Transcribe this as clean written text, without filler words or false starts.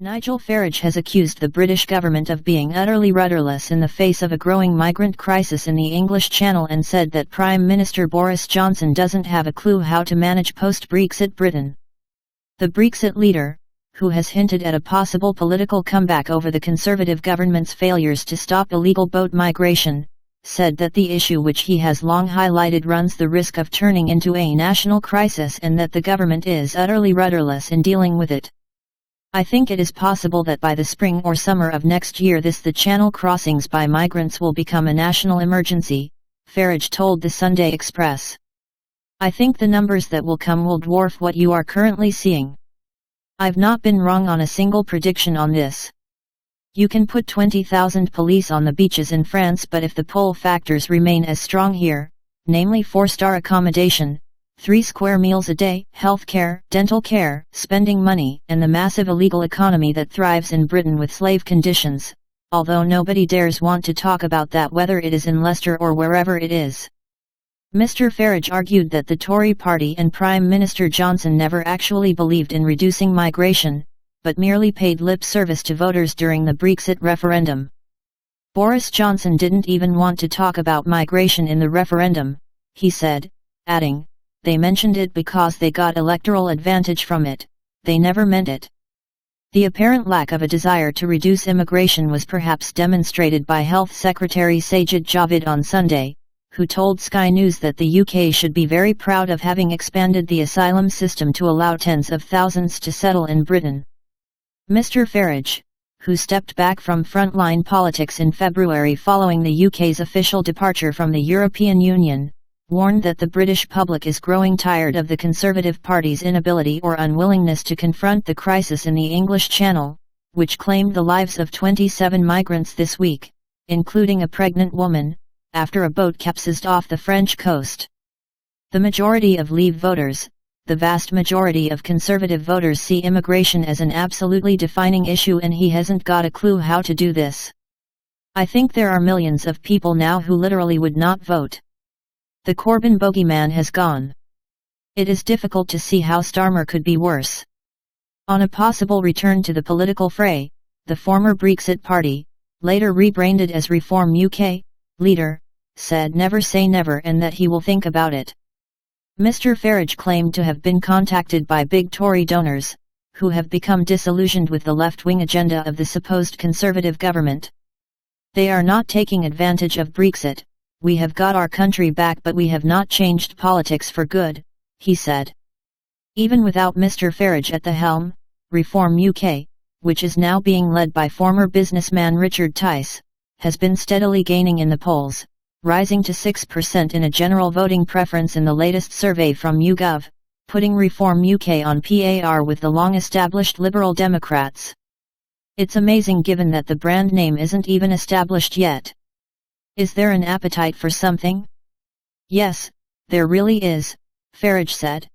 Nigel Farage has accused the British government of being utterly rudderless in the face of a growing migrant crisis in the English Channel and said that Prime Minister Boris Johnson doesn't have a clue how to manage post-Brexit Britain. The Brexit leader, who has hinted at a possible political comeback over the Conservative government's failures to stop illegal boat migration, said that the issue which he has long highlighted runs the risk of turning into a national crisis and that the government is utterly rudderless in dealing with it. I think it is possible that by the spring or summer of next year the Channel crossings by migrants will become a national emergency, Farage told the Sunday Express. I think the numbers that will come will dwarf what you are currently seeing. I've not been wrong on a single prediction on this. You can put 20,000 police on the beaches in France, but if the pull factors remain as strong here, namely 4-star accommodation, 3 square meals a day, health care, dental care, spending money, and the massive illegal economy that thrives in Britain with slave conditions, although nobody dares want to talk about that whether it is in Leicester or wherever it is. Mr. Farage argued that the Tory party and Prime Minister Johnson never actually believed in reducing migration, but merely paid lip service to voters during the Brexit referendum. Boris Johnson didn't even want to talk about migration in the referendum, he said, adding, "They mentioned it because they got electoral advantage from it, they never meant it." The apparent lack of a desire to reduce immigration was perhaps demonstrated by Health Secretary Sajid Javid on Sunday, who told Sky News that the UK should be very proud of having expanded the asylum system to allow tens of thousands to settle in Britain. Mr. Farage, who stepped back from frontline politics in February following the UK's official departure from the European Union, warned that the British public is growing tired of the Conservative Party's inability or unwillingness to confront the crisis in the English Channel, which claimed the lives of 27 migrants this week, including a pregnant woman, after a boat capsized off the French coast. The majority of Leave voters, the vast majority of Conservative voters see immigration as an absolutely defining issue, and he hasn't got a clue how to do this. I think there are millions of people now who literally would not vote. The Corbyn bogeyman has gone. It is difficult to see how Starmer could be worse. On a possible return to the political fray, the former Brexit Party, later rebranded as Reform UK, leader, said never say never and that he will think about it. Mr. Farage claimed to have been contacted by big Tory donors, who have become disillusioned with the left-wing agenda of the supposed Conservative government. They are not taking advantage of Brexit. We have got our country back, but we have not changed politics for good, he said. Even without Mr. Farage at the helm, Reform UK, which is now being led by former businessman Richard Tice, has been steadily gaining in the polls, rising to 6% in a general voting preference in the latest survey from YouGov, putting Reform UK on par with the long-established Liberal Democrats. It's amazing given that the brand name isn't even established yet. Is there an appetite for something? Yes, there really is, Farage said.